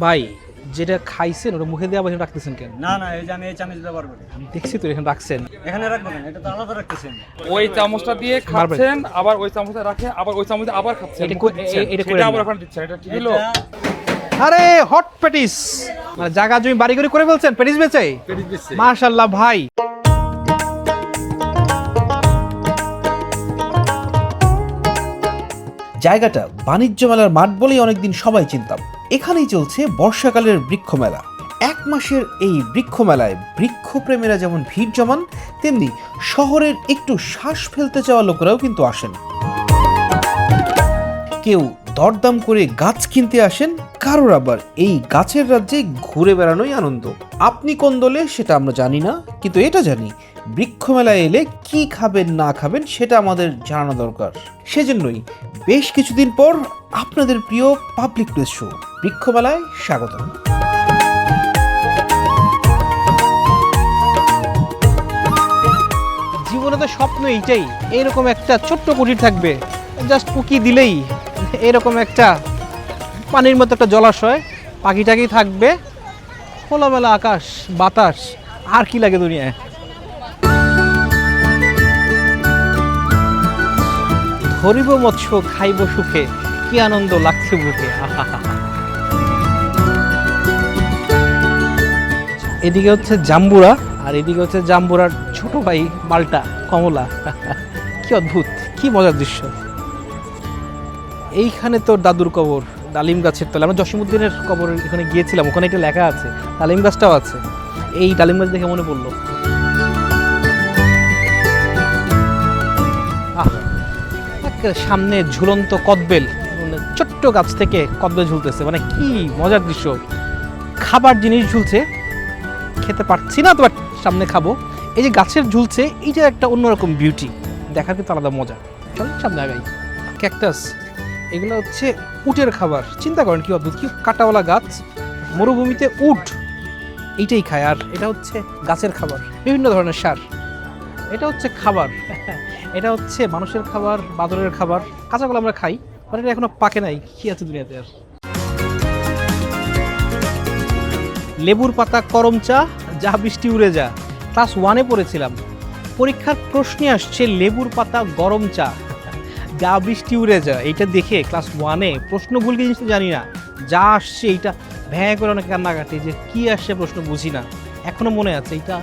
ভাই যেটা খাইছেন ওটা মুখে দিয়ে আবার এখানে রাখতেছেন কেন? না না, এই যে আমি এই চামচ ব্যবহার করি। আমি দেখছি তো এখানে রাখছেন। এখানে রাখবো কেন? এটা তো আলাদা রাখতেছেন। ওই চামচটা দিয়ে খাচ্ছেন, আবার ওই চামচে রাখে, আবার ওই চামচে আবার খাচ্ছেন। এটা মুখে দিচ্ছেন, এটা করে সেটা আবার না। ওখানে দিচ্ছেন। এটা ঠিক হলো? আরে হট প্যাটিস, মানে জায়গা জমি বাড়ি করে ফেলছেন প্যাটিস বেচে। মাশাআল্লাহ ভাই। জায়গাটা বাণিজ্য মেলার মাঠ বলেই অনেকদিন সবাই চিনতাম। এখানেই চলছে বর্ষাকালের বৃক্ষ মেলা। এক মাসের এই বৃক্ষ মেলায় বৃক্ষপ্রেমীরা যেমন ভিড় জমান, তেমনি শহরের একটু শ্বাস ফেলতে চাওয়া লোকেরাও কিন্তু আসেন। কেউ দরদাম করে গাছ কিনতে আসেন, কারোর আবার এই গাছের রাজ্যে ঘুরে বেড়ানোই আনন্দ। আপনি কোন দলে সেটা আমরা জানি না, কিন্তু এটা জানি বৃক্ষ মেলায় এলে কি খাবেন না খাবেন সেটা আমাদের জানানো দরকার। সেজন্যই বেশ কিছুদিন পর আপনাদের প্রিয় পাবলিক প্লেস শো বৃক্ষ মেলায় স্বাগতম। জীবনে তো স্বপ্ন এইটাই, এরকম একটা ছোট্ট কুটির থাকবে, জাস্ট কুকি দিলেই এরকম একটা পানির মতো একটা জলাশয়, পাখি টাকি থাকবে, খোলামেলা আকাশ বাতাস, আর কি লাগে দুনিয়ায়। ধরিব মৎস্য খাইব সুখে, কি আনন্দ লাগছে বুকে। এদিকে হচ্ছে জাম্বুরা, আর এদিকে হচ্ছে জাম্বুরার ছোট ভাই মালটা কমলা। কি অদ্ভুত, কি মজার দৃশ্য। এইখানে তো দাদুর কবর, ডালিম গাছের তলে। আমরা জসিমউদ্দিনের কবর এখানে গিয়েছিলাম, ওখানে একটা লেখা আছে, ডালিম গাছটাও আছে। এই ডালিম গাছ দেখে মনে পড়লো, সামনে ঝুলন্ত কদবেল, মানে ছোট্ট গাছ থেকে কদবেল ঝুলতেছে, মানে কি মজার দৃশ্য। খাবার জিনিস ঝুলছে, খেতে পারছি না তো, বাট সামনে খাবো। এই যে গাছের ঝুলছে, এইটা একটা অন্যরকম বিউটি, দেখার কিন্তু আলাদা মজা। চল সামনে আগাই। ক্যাকটাস, এগুলো হচ্ছে উটের খাবার। চিন্তা করেন কি অদ্ভুত, কি কাটাওয়ালা গাছ, মরুভূমিতে উট এইটাই খায়। আর এটা হচ্ছে গাছের খাবার, বিভিন্ন ধরনের সার। এটা হচ্ছে খাবার, এটা হচ্ছে মানুষের খাবার, বাদরের খাবার। কাঁচাগুলো আমরা খাই, বাট এটা এখনো পাকে নাই। কি আছে দুনিয়াতে আর? লেবুর পাতা করম চা, যা বৃষ্টি উড়ে যা। ক্লাস 1-এ পড়েছিলাম, পরীক্ষার প্রশ্নে আসছে লেবুর পাতা গরম চা, যা বৃষ্টি উড়ে যা। এইটা দেখে ক্লাস 1-এ প্রশ্ন ভুল কি জিনিস তো জানি না, যা আসছে এইটা ভ্যাঁ করে অনেক কান্নাকাটি, যে কি আসছে প্রশ্ন বুঝি না। এখনো মনে আছে, এইটা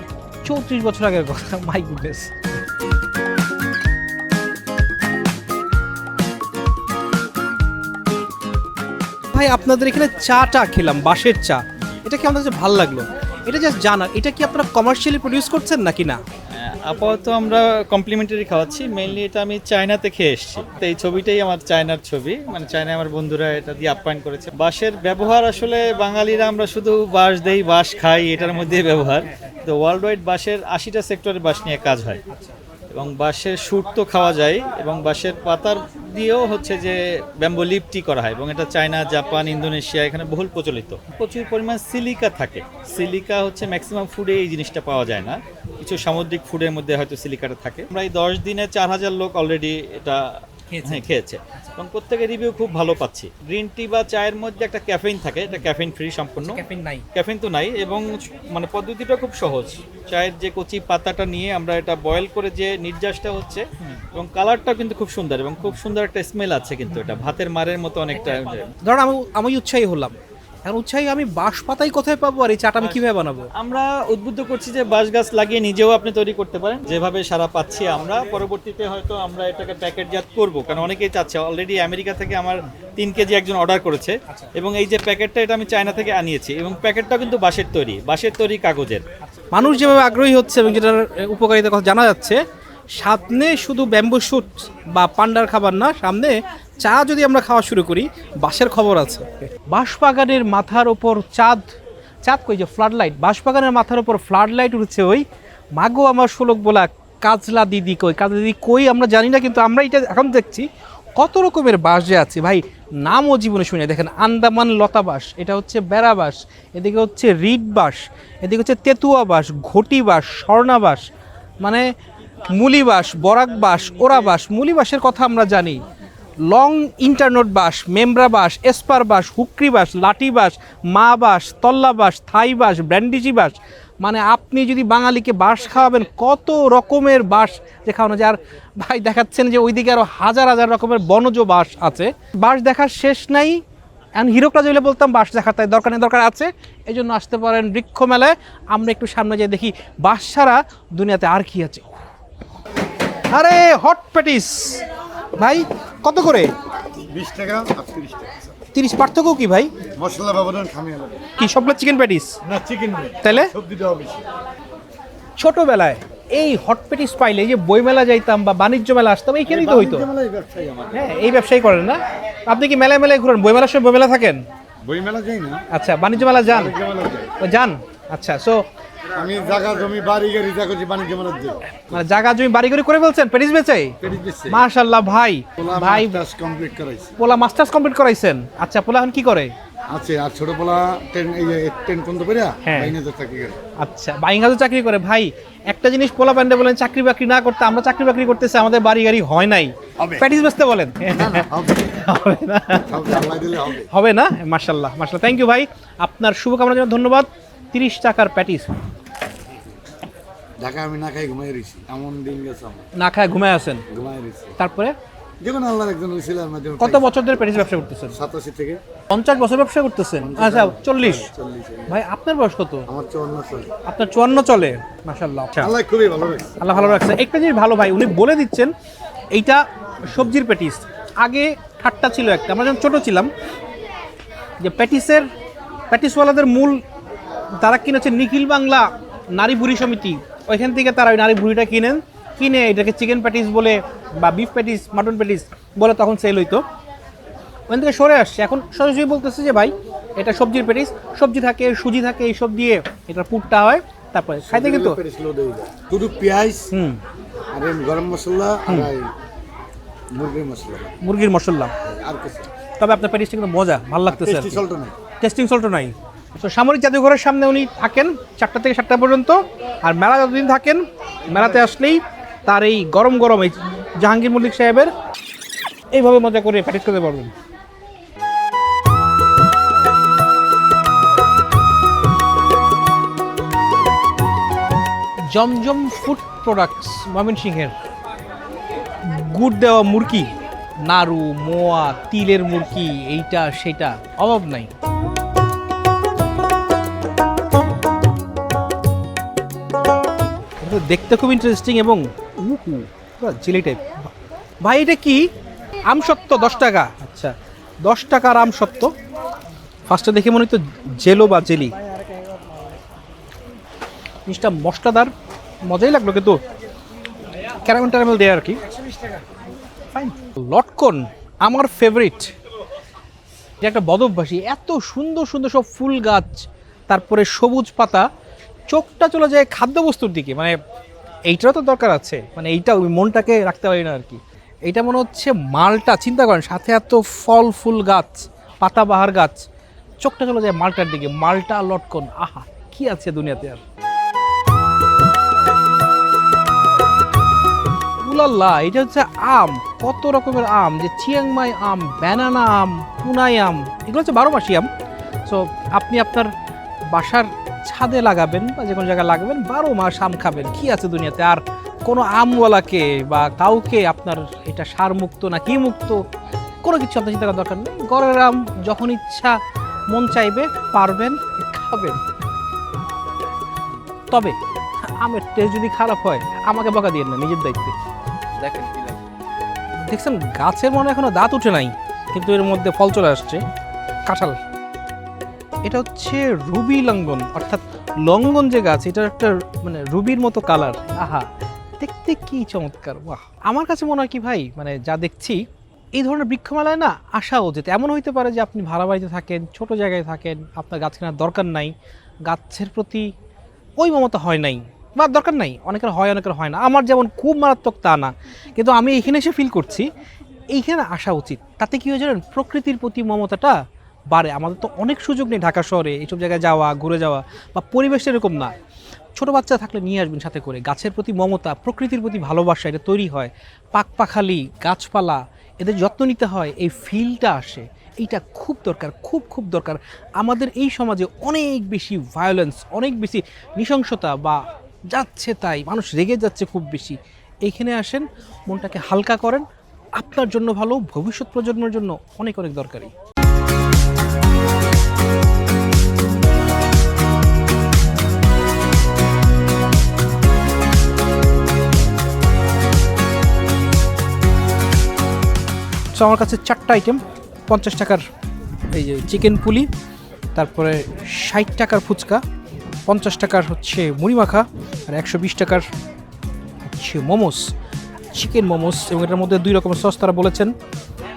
34 বছর আগের কথা। My goodness. ভাই আপনাদের এখানে চাটা খেলাম, বাঁশের চা, এটা কি আমাদের কাছে ভালো লাগলো। এটা জাস্ট জানা, এটা কি আপনারা কমার্শিয়ালি প্রডিউস করছেন নাকি না? আপাতত আমরা কমপ্লিমেন্টারি খাওয়াচ্ছি। মেইনলি এটা আমি চায়নাতে খেয়ে এসেছি, তো এই ছবিটাই আমার চায়নার ছবি, মানে চায়নায় আমার বন্ধুরা এটা দিয়ে আপ্যায়ন করেছে। বাঁশের ব্যবহার আসলে বাঙালিরা আমরা শুধু বাঁশ দেই, বাঁশ খাই, এটার মধ্যে ব্যবহার। তো ওয়ার্ল্ড ওয়াইড বাঁশের 80টা সেক্টরে বাঁশ নিয়ে কাজ হয়, এবং বাঁশের শুট তো খাওয়া যায়, এবং বাঁশের পাতার দিয়েও হচ্ছে যে ব্যাম্বো লিপটি করা হয়, এবং এটা চায়না, জাপান, ইন্দোনেশিয়া এখানে বহুল প্রচলিত। প্রচুর পরিমাণ সিলিকা থাকে। সিলিকা হচ্ছে ম্যাক্সিমাম ফুডে এই জিনিসটা পাওয়া যায় না, কিছু সামুদ্রিক ফুডের মধ্যে হয়তো সিলিকাটা থাকে। আমরা এই 10 দিনে 4000 লোক অলরেডি এটা খেয়েছে, এবং প্রত্যেকের রিভিউ খুব ভালো পাচ্ছি। গ্রিন টি বা চায়ের মধ্যে একটা ক্যাফেইন থাকে, এটা ক্যাফেইন ফ্রি সম্পূর্ণ। ক্যাফেইন তো নাই, এবং মানে পদ্ধতিটা খুব সহজ। চায়ের যে কচি পাতাটা নিয়ে আমরা এটা বয়েল করে যে নির্যাসটা হচ্ছে, এবং কালারটা কিন্তু খুব সুন্দর, এবং খুব সুন্দর একটা স্মেল আছে, কিন্তু এটা ভাতের মারের মতো অনেকটা। ধরুন আমি উৎসাহী হলাম, এখন উৎসাহী আমি বাঁশ পাতাই কোথায় পাবো, আর এই চাটা আমি কিভাবে বানাবো? আমরা উদ্বুদ্ধ করছি যে বাঁশ গাছ লাগিয়ে নিজেও আপনি তৈরি করতে পারেন, যেভাবে সারা পাচ্ছি আমরা। পরবর্তীতে হয়তো আমরা এটাকে প্যাকেটজাত করব, কারণ অনেকেই চাচ্ছে। অলরেডি আমেরিকা থেকে আমার 3 কেজি একজন অর্ডার করেছে, এবং এই যে প্যাকেটটা, এটা আমি চায়না থেকে আনিয়েছি, এবং প্যাকেটটা কিন্তু বাঁশের তৈরি কাগজের। মানুষ যেভাবে আগ্রহী হচ্ছে এবং যেটার উপকারিতার কথা জানা যাচ্ছে, সামনে শুধু ব্যাম্বু শুট বা পান্ডার খাবার না, সামনে চা যদি আমরা খাওয়া শুরু করি, বাঁশের খবর আছে। বাঁশবাগানের মাথার ওপর চাঁদ কই যে ফ্লাড লাইট, বাঁশবাগানের মাথার ওপর ফ্লাড লাইট উঠছে, ওই মাগো আমার শোলক বলা কাজলা দিদি কই, কাজলা দিদি কই আমরা জানি না, কিন্তু আমরা এটা এখন দেখছি কত রকমের বাঁশ যে আছে ভাই, নামও জীবনে শুনে। দেখেন আন্দামান লতা বাঁশ, এটা হচ্ছে বেড়া বাঁশ, এদিকে হচ্ছে রিড বাঁশ, এদিকে হচ্ছে তেতুয়া বাঁশ, ঘটি বাঁশ, স্বর্ণা বাঁশ, মানে মুলি বাঁশ, বরাক বাঁশ, ওরা বাঁশ। মুলি বাঁশের কথা আমরা জানি, লং ইন্টারনোট বাঁশ, মেমব্রা বাঁশ, এসপার বাঁশ, হুকরি বাঁশ, লাঠি বাঁশ, মা বাঁশ, তল্লা বাঁশ, থাই বাঁশ, ব্র্যান্ডিজি বাঁশ, মানে আপনি যদি বাঙালিকে বাঁশ খাওয়াবেন কত রকমের বাঁশ যে খাওয়ানো যায়। আর ভাই দেখাচ্ছেন যে ওইদিকে আরও হাজার হাজার রকমের বনজ বাঁশ আছে, বাঁশ দেখার শেষ নাই। এখন হীরকরাজ হইলে বলতাম বাঁশ দেখার তাই দরকার নেই, দরকার আছে, এই জন্য আসতে পারেন বৃক্ষ মেলায়। আমরা একটু সামনে যেয়ে দেখি বাঁশ ছাড়া দুনিয়াতে আর কি আছে। আরে হট প্যাটিস ভাই কত করে? 20 টাকা আর 30 টাকা 30 পার্থক্য কি ভাই? মশলা ব্যবধান খামি আলাদা কি সবগুলো চিকেন প্যাটিস? না চিকেন নেই তাহলে সবজি দেওয়া বেশি ছোটবেলায় এই হট প্যাটিস পাইলে এই যে বইমেলা যাইতাম বা বাণিজ্য মেলা আসতাম, এইখানেই তো হইতো। মেলায় ব্যবসায়ী আমার হ্যাঁ, এই ব্যবসায়ী করেন না আপনি? কি মেলায় মেলায় ঘুরেন? বইমেলার সময় বইমেলা থাকেন? বই মেলা যাই না আচ্ছা, বাণিজ্য মেলা যান? বাণিজ্য মেলা যাই ও যান, আচ্ছা। সো আমি জায়গা জমি বাড়ি গাড়ি যা করছি বাণিজ্য মেলা যাই মানে জায়গা জমি বাড়ি করে করে বলছেন প্যাটিস বেচে? পেরিস বেশি মাশাআল্লাহ ভাই, ভাই টাস কমপ্লিট করাইছি পোলা মাস্টার্স কমপ্লিট করাইছেন? আচ্ছা, পোলা এখন কি করে? আছে আর ছোট পোলা 10 এই 10 পর্যন্ত পড়া হ্যাঁ। বাইনাতে চাকরি করে আচ্ছা, বাইঙ্গাজে চাকরি করে। ভাই একটা জিনিস পোলা প্যান্ডে বলেন চাকরি বাকরি না করতে, আমরা চাকরি বাকরি করতেছি, আমাদের বাড়ি গাড়ি হয় নাই, হবে। প্যাটিস বেচতে বলেন? না না হবে হবে না, হবে আল্লাহ দিলে হবে হবে না। মাশাআল্লাহ মাশাআল্লাহ, থ্যাংক ইউ ভাই, আপনার শুভকামনার জন্য ধন্যবাদ। 30 টাকার প্যাটিস ঢাকা আমি না খাই ঘুমাই রইছি এমন দিন গেছে আমার না খায় ঘুমায় আছেন, ঘুমাই রইছি তারপরে যেমন আল্লাহর একজন হইছিল আমার জন্য কত বছর ধরে প্যাটিস ব্যবসা করতেছেন? 87 থেকে 50 বছর ব্যবসা করতেছেন? আচ্ছা, 40। 40 ভাই আপনার বয়স কত? আমার 54 চলে আপনার 54 চলে, মাশাআল্লাহ। আচ্ছা, আল্লাহ খুবই ভালো রাখছে আল্লাহ ভালো রাখছে। একটা জিনিস ভালো ভাই, উনি বলে দিচ্ছেন এইটা সবজির প্যাটিস। আগে ঠাট্টা ছিল একটা, আমরা যখন ছোটো ছিলাম, যে প্যাটিসওয়ালাদের মূল তারা কিনেছে নিখিল বাংলা নারী বুড়ি সমিতি, ওইখান থেকে তারা ওই নারী বুড়িটা কিনে এটাকে চিকেন প্যাটিস বলে বা বিফ প্যাটিস, মাটন প্যাটিস বলে তখন সেল হইতো। ওখান থেকে সরে আসছে, এখন সরাসরি বলতেছে যে ভাই এটা সবজির প্যাটিস, সবজি থাকে, সুজি থাকে, এইসব দিয়ে এটার পুরটা হয়, তারপরে খাইতে কিন্তু শুধু পেঁয়াজ হুম আর এই গরম মশলা আর এই মুরগির মশলা মুরগির মশলা। আর কিছু তবে আপনার প্যাটিসটা কিন্তু মজা, ভালো লাগতেছে। টেস্টি সল্ট নাই টেস্টিং সল্টও নাই। তো সামরিক জাদুঘরের সামনে উনি থাকেন 4টা থেকে 7টা পর্যন্ত, আর মেলা যতদিন থাকেন, মেলাতে আসলেই তার এই গরম গরম এই জাহাঙ্গীর মল্লিক সাহেবের এইভাবে মজা করে প্যাটিস করতে পারবেন। জমজম ফুড প্রোডাক্টস ময়মনসিংহের গুড় দেওয়া মুরগি, নাড়ু, মোয়া, তিলের মুরগি, এইটা সেটা অভাব নাই। দেখতে খুব ইন্টারেস্টিং এবং চিলি টাইপ। ভাই এটা কি? আমসত্ত্ব 10 টাকা। আচ্ছা, 10 টাকার আমসত্ত্ব। ফার্স্টে দেখে মনে হতো জেলো বা জেলি, জিনিসটা মশলাদার, মজাই লাগলো, কিন্তু ক্যারামেল ট্যারামেল দেয় আর কি। ফাইন। লটকন আমার ফেভারিট। এটা একটা বদভ্যাসী, এত সুন্দর সুন্দর সব ফুল গাছ, তারপরে সবুজ পাতা, চোখটা চলে যায় খাদ্যবস্তুর দিকে। মানে এইটারও তো দরকার আছে, মানে এইটা ওই মনটাকে রাখতে পারি না আর কি। এইটা মনে হচ্ছে মালটা, চিন্তা করেন, সাথে এত ফল ফুল গাছ, পাতাবাহার গাছ, চোখটা চলে যায় মালটার দিকে। মালটা লটকন, আহা কি আছে দুনিয়াতে আর। উলাল্লা, এটা হচ্ছে আম, কত রকমের আম, যে চিয়াংমাই আম, ব্যানানা আম, পুনাই আম, এগুলো হচ্ছে 12 মাসি আম। সো আপনি আপনার বাসার ছাদে লাগাবেন বা যে কোনো জায়গায় লাগাবেন, 12 মাস আম খাবেন। কি আছে দুনিয়াতে আর? কোনো আমওয়ালাকে বা কাউকে আপনার এটা সার মুক্ত না কি মুক্ত কোনো কিছু আপনার চিন্তা করার দরকার নেই। ঘরের আম যখন ইচ্ছা মন চাইবে পারবেন, খাবেন। তবে আমের টেস্ট যদি খারাপ হয় আমাকে বকা দিয়ে না, নিজের দায়িত্বে। দেখেন দেখছেন, গাছের মনে এখনো দাঁত উঠে নাই, কিন্তু এর মধ্যে ফল চলে আসছে। কাঁঠাল, এটা হচ্ছে রুবি লঙ্ঘন, অর্থাৎ লঙ্ঘন যে গাছ, এটার একটা মানে রুবির মতো কালার। আহা, দেখতে কি চমৎকার! বাহ, আমার কাছে মনে হয় কি ভাই, মানে যা দেখছি এই ধরনের বৃক্ষমেলায় না আসাও যেতে। এমন হইতে পারে যে আপনি ভাড়া বাড়িতে থাকেন, ছোট জায়গায় থাকেন, আপনার গাছ কেনার দরকার নাই, গাছের প্রতি ওই মমতা হয় নাই বা দরকার নাই। অনেকের হয়, অনেকের হয় না। আমার যেমন খুব মারাত্মক তা না, কিন্তু আমি এখানে এসে ফিল করছি এইখানে আসা উচিত। তাতে কি হয় জানেন, প্রকৃতির প্রতি মমতাটা বাড়ে। আমাদের তো অনেক সুযোগ নেই ঢাকা শহরে এইসব জায়গায় যাওয়া, ঘুরে যাওয়া, বা পরিবেশ এরকম না। ছোট বাচ্চা থাকলে নিয়ে আসবেন সাথে করে। গাছের প্রতি মমতা, প্রকৃতির প্রতি ভালোবাসা, এটা তৈরি হয়। পাকপাখালি, গাছপালা, এদের যত্ন নিতে হয়, এই ফিলটা আসে, এইটা খুব দরকার, খুব খুব দরকার। আমাদের এই সমাজে অনেক বেশি ভায়োলেন্স, অনেক বেশি নৃশংসতা বা যাচ্ছে তাই, মানুষ রেগে যাচ্ছে খুব বেশি। এইখানে আসেন, মনটাকে হালকা করেন, আপনার জন্য ভালো, ভবিষ্যৎ প্রজন্মের জন্য অনেক অনেক দরকারি। সো আমার কাছে 4টা আইটেম, 50 টাকার এই যে চিকেন পুলি, তারপরে 60 টাকার ফুচকা, 50 টাকার হচ্ছে মুড়ি মাখা, আর 120 টাকার হচ্ছে মোমোস, চিকেন মোমোস। এবং এটার মধ্যে 2 রকমের সস তারা বলেছেন,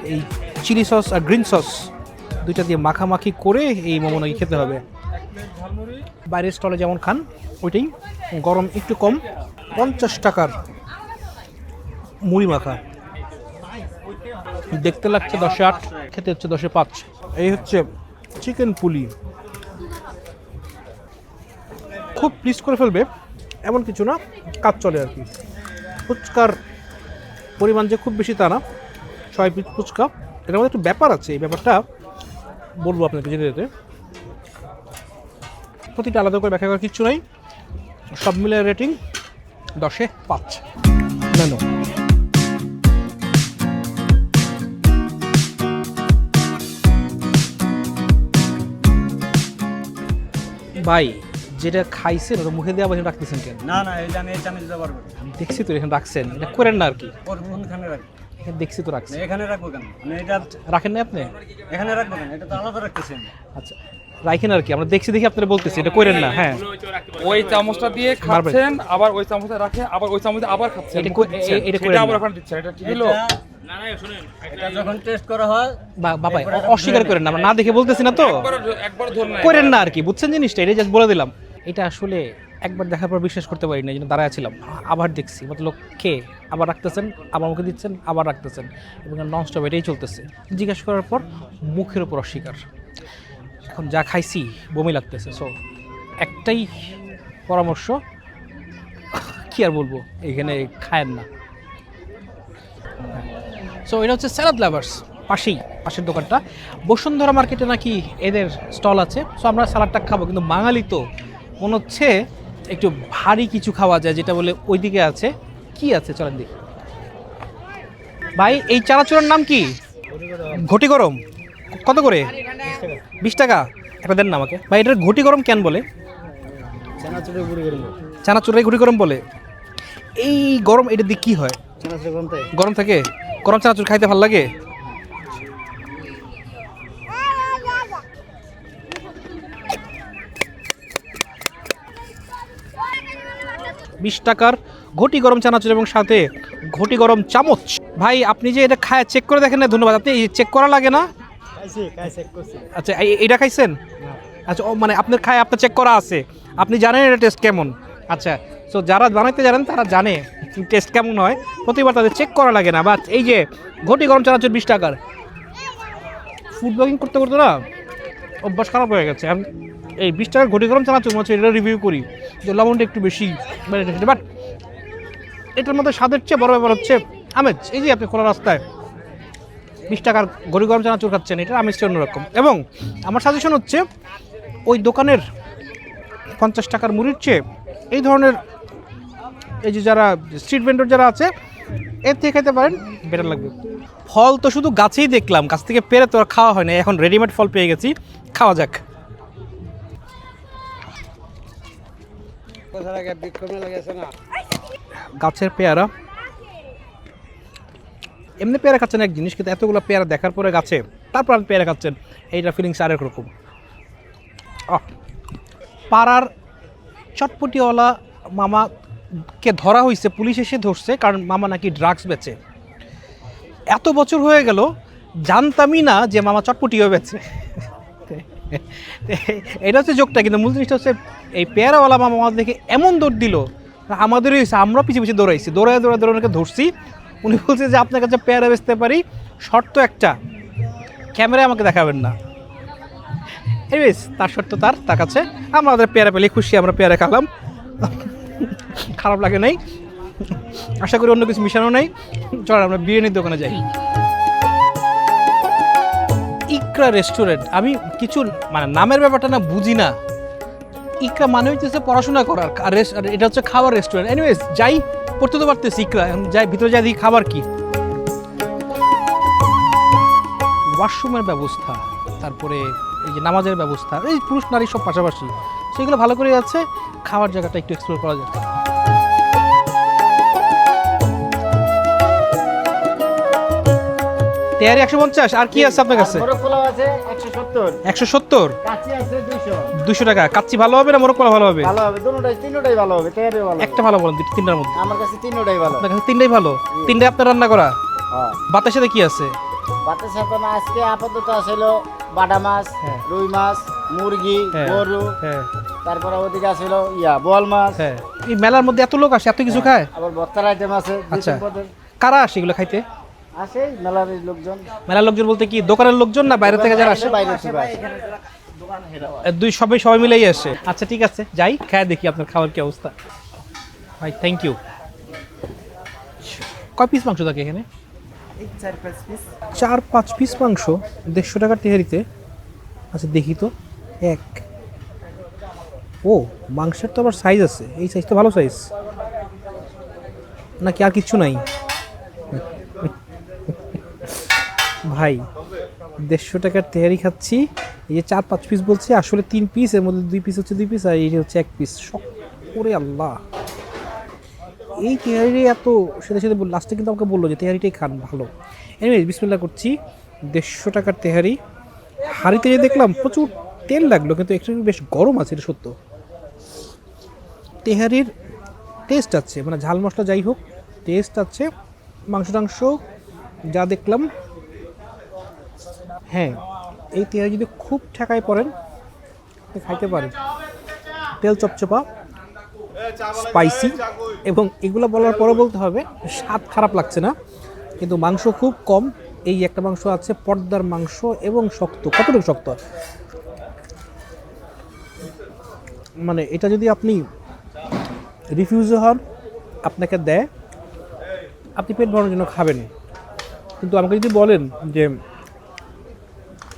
এই চিলি সস আর গ্রিন সস, দুইটা দিয়ে মাখামাখি করে এই মোমো নাকি খেতে হবে। বাইরের স্টলে যেমন খান ওইটাই, গরম একটু কম। 50 টাকার মুড়ি মাখা, দেখতে লাগছে 10-8, খেতে হচ্ছে 10-5। এই হচ্ছে চিকেন পুলি, খুব প্লিজ করে ফেলবে এমন কিছু না, কাজ চলে আর কি। ফুচকার পরিমাণ যে খুব বেশি তা না, 6 পিস ফুচকা। এটার মধ্যে একটু ব্যাপার আছে, এই ব্যাপারটা বলবো আপনাকে যেতে যেতে। প্রতিটা আলাদা করে ব্যাখ্যা করার কিচ্ছু নাই, সব মিলে রেটিং 10-এ 5। নেন। ভাই যেটা খাইছেন ওটা মুখে দিয়ে আবার রাখতেছেন কেন? না না, এই যে আমি এই চামচ ব্যবহার করি। আমি দেখছি তো এখানে রাখছেন, এটা করেন না আর কি। ওর কোনখানে রাখবো? এখানে দেখছি তো রাখছেন। এখানে রাখবো কেন? আমি এটা রাখেন না আপনি? এখানে রাখবো কেন? এটা তো আলাদা রাখতেছি আমি। আচ্ছা রাখেন আর কি, আমরা দেখছি দেখি আপনারা বলতেছি এটা করেন না। হ্যাঁ, ওই চামচটা দিয়ে খাচ্ছেন, আবার ওই চামচে রাখে, আবার ওই চামচে আবার খাচ্ছেন, এটা মুখে দিচ্ছেন, এটা সেটা করেন আবার না। ওখানে দিচ্ছেন। এটা ঠিক হলো? এটা যখন টেস্ট করা হয় বাবা অস্বীকার করেন না, আমরা না দেখে বলতেছি না তো, একবার ধর না, করেন না আর কি, বুঝছেন জিনিসটা? এটা জাস্ট বলে দিলাম। এটা আসলে একবার দেখার পর বিশ্বাস করতে পারি না, এই জন্য দাঁড়ায় ছিলাম। আবার দেখছি, মতলব খেয়ে আবার রাখতেছেন, আবার মুখে দিচ্ছেন, আবার রাখতেছেন, এবং ননস্টপ এটাই চলতেছে। জিজ্ঞাসা করার পর মুখের উপর অস্বীকার। এখন যা খাইছি বমি লাগতেছে। সো একটাই পরামর্শ, কি আর বলবো, এখানে খায়েন না। সো এটা হচ্ছে স্যালাড লাভার্স, পাশের দোকানটা। বসুন্ধরা মার্কেটে নাকি এদের স্টল আছে। সো আমরা স্যালাডটা খাবো, কিন্তু বাঙালি তো মনে হচ্ছে একটু ভারী কিছু খাওয়া যায়, যেটা বলে ওইদিকে আছে। কি আছে চলেন দেখি। ভাই এই চানাচুরের নাম কি? ঘটি গরম। কত করে? 20 টাকা। এটা দেন না আমাকে ভাই। এটার ঘটি গরম কেন বলে? চানাচুরের ঘটি গরম বলে। এই গরম এটা দিয়ে কি হয়? গরম থাকে? গরম চানাচুর খাইতে ভালো লাগে? $20 টাকার ঘটি গরম চানাচুর এবং সাথে ঘটি গরম চামচ। ভাই আপনি যে এটা খায় চেক করে দেখেন না? ধন্যবাদ। আপনি চেক করা লাগে না? আচ্ছা এটা খাইছেন? আচ্ছা মানে আপনার খায় আপনার চেক করা আছে, আপনি জানেন এটা টেস্ট কেমন? আচ্ছা, সো যারা বানাইতে জানেন তারা জানে টেস্ট কেমন হয়, প্রতিবার তাদের চেক করা লাগে না। বাট এই যে ঘটি গরম চানাচুর 20 টাকার, ফুড ব্লগিং করতে করতে না অভ্যাস খারাপ হয়ে গেছে। আমি এই 20 টাকার ঘটি গরম চানাচুর মনে হচ্ছে এটা রিভিউ করি যে লবণটা একটু বেশি, বাট এটার মধ্যে স্বাদের চেয়ে বড় ব্যাপার হচ্ছে আমেজ। এই যে আপনি খোলা রাস্তায় 20 টাকার ঘটি গরম চানাচুর খাচ্ছেন, এটার আমেজটা অন্যরকম। এবং আমার সাজেশন হচ্ছে ওই দোকানের 50 টাকার মুড়ির চেয়ে এই ধরনের এই যে যারা স্ট্রিট ভেন্ডর যারা আছে এর থেকে খেতে পারেন, বেটার লাগবে। ফল তো শুধু গাছেই দেখলাম, গাছ থেকে পেরে তো আর খাওয়া হয় না, এখন রেডিমেড ফল পেয়ে গেছি, খাওয়া যাক। গাছের পেয়ারা, এমনি পেয়ারা খাচ্ছেন এক জিনিস, কিন্তু এতগুলো পেয়ারা দেখার পরে গাছে তারপর আপনি পেয়ারা খাচ্ছেন, এইটা ফিলিংস আরেক রকম। পাড়ার চটপটিওয়ালা মামাকে ধরা হয়েছে, পুলিশ এসে ধরছে, কারণ মামা নাকি ড্রাগস বেচে। এত বছর হয়ে গেল জানতামই না যে মামা চটপটিও বেচে। এটা হচ্ছে জোকটা, কিন্তু মূল জিনিসটা হচ্ছে এই পেয়ারাওয়ালা মামা আমাদের দেখে এমন দৌড় দিল, আমাদেরই হয়েছে, আমরা পিছিয়ে পিছিয়ে দৌড়াইছি, দৌড়ায় ওনাকে ধরছি। উনি বলছে যে আপনার কাছে পেয়ারা বেচতে পারি, শর্ত একটা, ক্যামেরায় আমাকে দেখাবেন না। এনিওয়েজ তার শর্ত তার কাছে, আমাদের পেয়ারা পেলে খুশি, আমরা পেয়ারা খেলাম, খারাপ লাগে নাই। আশা করি অন্য কিছু মিশানো নেই। চল আমরা বিরিয়ানির দোকানে যাই। ইকরা রেস্টুরেন্ট, আমি কিছু মানে নামের ব্যাপারটা না বুঝি না। ইকরা মানে হচ্ছে পড়াশোনা করার, আর এটা হচ্ছে খাবার রেস্টুরেন্ট। এনিওয়েজ যাই, পড়তে তো পারতেছি ইকরা, যাই ভিতরে যাই দেখি খাবার কি। ওয়াশরুমের ব্যবস্থা, তারপরে এই যে নামাজের ব্যবস্থা, এই পুরুষ নারী সব পাশাপাশি, সেগুলো ভালো করে আছে। খাওয়ার জায়গাটা একটু এক্সপ্লোর করা যায়। তেয়ারি 150, আর কি আছে আপনার কাছে? মোরগ পোলাও আছে 170, 170, কাচ্চি আছে 200। 200 টাকা। কাচ্চি ভালো হবে না মোরগ পোলাও ভালো হবে? ভালো হবে, দুটোটাই, তিনটাই ভালো হবে, তেয়ারি ভালো হবে। একটা ভালো বলেন, তিনটার মধ্যে। আমার কাছে তিনটাই ভালো। আপনার কাছে তিনটাই ভালো? তিনটাই আপনার রান্না করা? হ্যাঁ। ভাতের সাথে কি আছে? ভাতের সাথে না আজকে আপাতত আসলো বাটা মাছ, হ্যাঁ। রুই মাছ, মুরগি, হ্যাঁ। গরু, হ্যাঁ তারপরে ওদিকে আসলো বোয়াল মাছ, হ্যাঁ। এই মেলার মধ্যে এত লোক আসে, এত কিছু খায়? আবার ভর্তার আইটেম আছে। আচ্ছা, কারা আসে এগুলো খাইতে? আসে মেলার এই লোকজন। মেলার লোকজন বলতে কি দোকানের লোকজন না বাইরে থেকে যারা আসে? বাইরে থেকে আসে। সবাই মিলেই আসে। আচ্ছা ঠিক আছে, যাই খায় দেখি আপনার খাবার কি অবস্থা। ভাই থ্যাংক ইউ। কয় পিস মাংস থাকে এখানে? 4-5 পিস মাংস 150 টাকার তেহারিতে। আচ্ছা দেখি তো, এক, ও মাংসের তো আবার সাইজ আছে, এই সাইজ তো ভালো সাইজ নাকি আর কিচ্ছু নাই? ভাই 150 টাকার তেহারি খাচ্ছি, এই যে 4-5 পিস বলছে, আসলে 3 পিস, এর মধ্যে 2 পিস হচ্ছে 2 পিস, আর এই হচ্ছে 1 পিস। শক করে আল্লাহ, এই তেহারি এত সাথে সাথে লাস্টে কিন্তু আমাকে বললো যে তেহারিটাই খান ভালো। এনিওয়েজ বিসমিল্লাহ করছি। 150 টাকার তেহারি, হাঁড়িতে যে দেখলাম প্রচুর তেল লাগলো, কিন্তু একটু বেশ গরম আছে, এটা সত্য। তেহারির টেস্ট আছে, মানে ঝাল মশলা যাই হোক টেস্ট আছে। মাংস টাংস যা দেখলাম, হ্যাঁ এই তেহারি যদি খুব ঠেকায় পড়েন খাইতে পারেন। তেল চপচপা, স্পাইসি, এবং এগুলো বলার পরে বলতে হবে স্বাদ খারাপ লাগছে না, কিন্তু মাংস খুব কম। এই একটা মাংস আছে পর্দার মাংস এবং শক্ত, কতটুকু শক্ত, মানে এটা যদি আপনি রিফিউজ হন, আপনাকে দেয়, আপনি পেট ভরানোর জন্য খাবেন। কিন্তু আমাকে যদি বলেন যে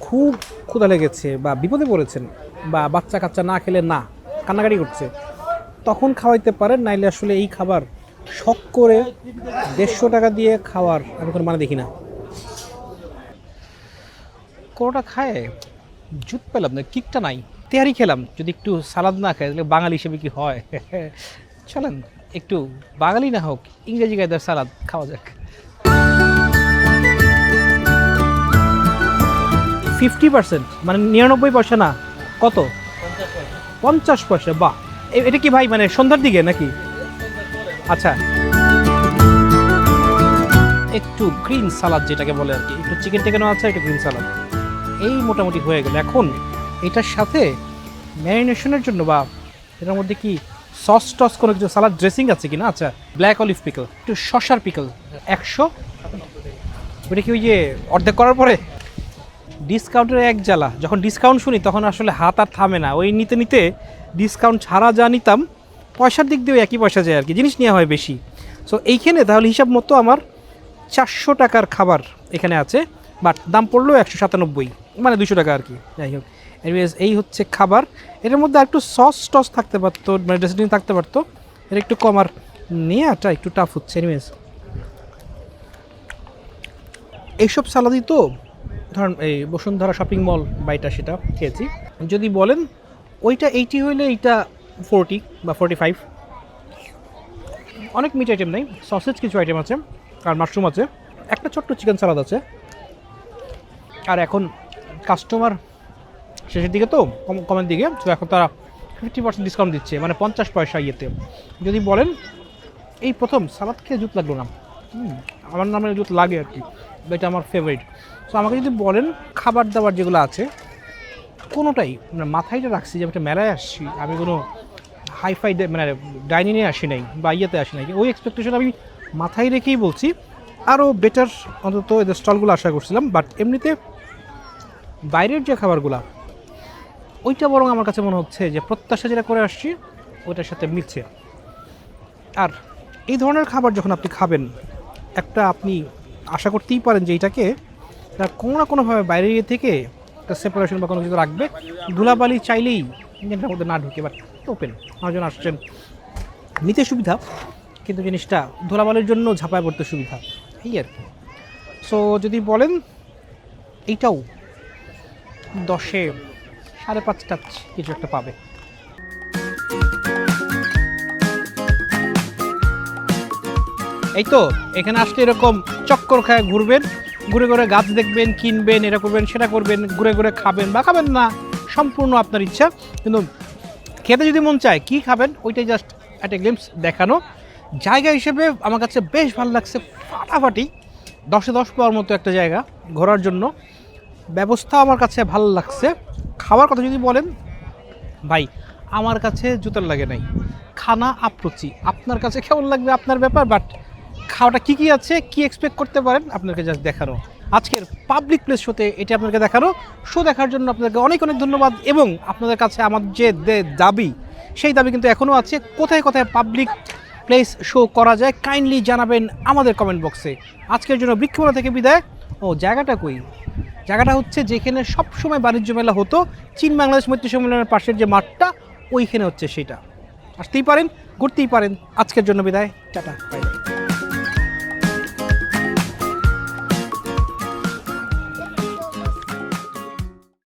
খুব ক্ষুধা লেগেছে বা বিপদে পড়েছেন বা বাচ্চা কাচ্চা না খেলে না কান্নাকাটি করছে, তখন খাওয়াইতে পারেন, নাইলে আসলে এই খাবার শখ করে 150 টাকা দিয়ে খাওয়ার আমি কোনো মানে দেখি না। কোনোটা খায় জুত পেলাম না, কিকটা নাই। তেহারি খেলাম, যদি একটু সালাদ না খায় তাহলে বাঙালি হিসেবে কি হয়? চলেন একটু বাঙালি না হোক, ইংরেজি কায়দার সালাদ খাওয়া যাক। 50%, মানে 99 পয়সা না, কত? 50 পয়সা। বাহ, এটা কি ভাই মানে সন্ধ্যার দিকে নাকি? আচ্ছা, একটু গ্রিন সালাদ যেটাকে বলে আর কি, একটু চিকেন টেকেনও আছে, একটু গ্রিন সালাদ, এই মোটামুটি হয়ে গেল। এখন এটার সাথে ম্যারিনেশনের জন্য বা এটার মধ্যে কি সস টস কোনো কিছু, সালাদ ড্রেসিং আছে কিনা? আচ্ছা, ব্ল্যাক অলিভ পিকল, একটু শসার পিকল 100। ওটা কি ওই যে অর্ধেক করার পরে ডিসকাউন্টের এক জ্বালা, যখন ডিসকাউন্ট শুনি তখন আসলে হাত আর থামে না, ওই নিতে নিতে ডিসকাউন্ট ছাড়া যা নিতাম পয়সার দিক দিয়েও একই পয়সা যায় আর কি, জিনিস নেওয়া হয় বেশি। সো এইখানে তাহলে হিসাব মতো আমার 400 টাকার খাবার এখানে আছে, বাট দাম পড়লো 197, মানে 200 টাকা আর কি। যাই হোক, এনিওয়েজ এই হচ্ছে খাবার। এটার মধ্যে একটু সস টস থাকতে পারতো, মানে ড্রেসিং থাকতে পারতো, এটা একটু কম, আর নেওয়াটা একটু টাফ হচ্ছে। এনিওয়েজ এইসব সালাদই তো ধরেন এই বসুন্ধরা শপিং মল বাইটা সেটা খেয়েছি। যদি বলেন ওইটা 80 হইলে এইটা 40 বা 45। অনেক মিট আইটেম নেই, সসেজ কিছু আইটেম আছে, আর মাশরুম আছে, একটা ছোট্ট চিকেন সালাদ আছে। আর এখন কাস্টমার শেষের দিকে তো কমের দিকে, তো এখন তারা 50% ডিসকাউন্ট দিচ্ছে, মানে 50 পয়সা ইয়েতে। যদি বলেন এই প্রথম সালাদ খেয়ে জুত লাগলো না, আমার নামে জুত লাগে আর কি, এটা আমার ফেভারিট। সো আমাকে যদি বলেন খাবার দাবার যেগুলো আছে কোনোটাই মানে মাথায়টা রাখছি যে আমি একটা মেলায় আসছি, আমি কোনো হাইফাই মানে ডাইনিংয়ে আসি নাই বা ইয়েতে আসি নাই, ওই এক্সপেকটেশন আমি মাথায় রেখেই বলছি। আরও বেটার অন্তত এদের স্টলগুলো আশা করছিলাম, বাট এমনিতে বাইরের যে খাবারগুলো ওইটা বরং আমার কাছে মনে হচ্ছে যে প্রত্যাশা যেটা করে আসছি ওইটার সাথে মিলছে। আর এই ধরনের খাবার যখন আপনি খাবেন, একটা আপনি আশা করতেই পারেন যে এইটাকে কোনো না কোনোভাবে বাইরে থেকে একটা সেপারেশন বা কোনো কিছু রাখবে, ধুলাবালি চাইলেই ইঞ্জিনটার মধ্যে না ঢুকে, বাট ওপেন আমাজন আসছেন নিতে সুবিধা, কিন্তু জিনিসটা ধুলাবালির জন্য ঝাঁপায় পড়তে সুবিধা, এই আর কি। সো যদি বলেন এইটাও 10-এ 5.5 টাচ কিছু একটা পাবে। এই তো এখানে আসলে এরকম চক্কর খায় ঘুরবেন, ঘুরে ঘুরে গাছ দেখবেন, কিনবেন, এটা করবেন সেটা করবেন, ঘুরে ঘুরে খাবেন বা খাবেন না, সম্পূর্ণ আপনার ইচ্ছা। কিন্তু খেতে যদি মন চায় কী খাবেন ওইটাই জাস্ট একটা গ্লিম্পস দেখানো। জায়গা হিসেবে আমার কাছে বেশ ভালো লাগছে, ফাটাফাটি 10-এ 10 পাওয়ার মতো একটা জায়গা ঘোরার জন্য। ব্যবস্থা আমার কাছে ভালো লাগছে। খাওয়ার কথা যদি বলেন ভাই, আমার কাছে জুতার লাগে নাই, খানা আপ্রচি, আপনার কাছে কেমন লাগবে আপনার ব্যাপার, বাট খাওয়াটা কী কী আছে, কি এক্সপেক্ট করতে পারেন আপনাকে জাস্ট দেখানো। আজকের পাবলিক প্লেস শোতে এটা আপনাকে দেখানো। শো দেখার জন্য আপনাকে অনেক অনেক ধন্যবাদ, এবং আপনাদের কাছে আমার যে দাবি সেই দাবি কিন্তু এখনও আছে। কোথায় কোথায় পাবলিক প্লেস শো করা যায় কাইন্ডলি জানাবেন আমাদের কমেন্ট বক্সে। আজকের জন্য বৃক্ষমেলা থেকে বিদায়। ও জায়গাটা কই? জায়গাটা হচ্ছে যেখানে সবসময় বাণিজ্য মেলা হতো, চীন বাংলাদেশ মৈত্রী সম্মেলনের পাশের যে মাঠটা, ওইখানে হচ্ছে সেটা। আসতেই পারেন, ঘুরতেই পারেন। আজকের জন্য বিদায়, টাটা, বাই।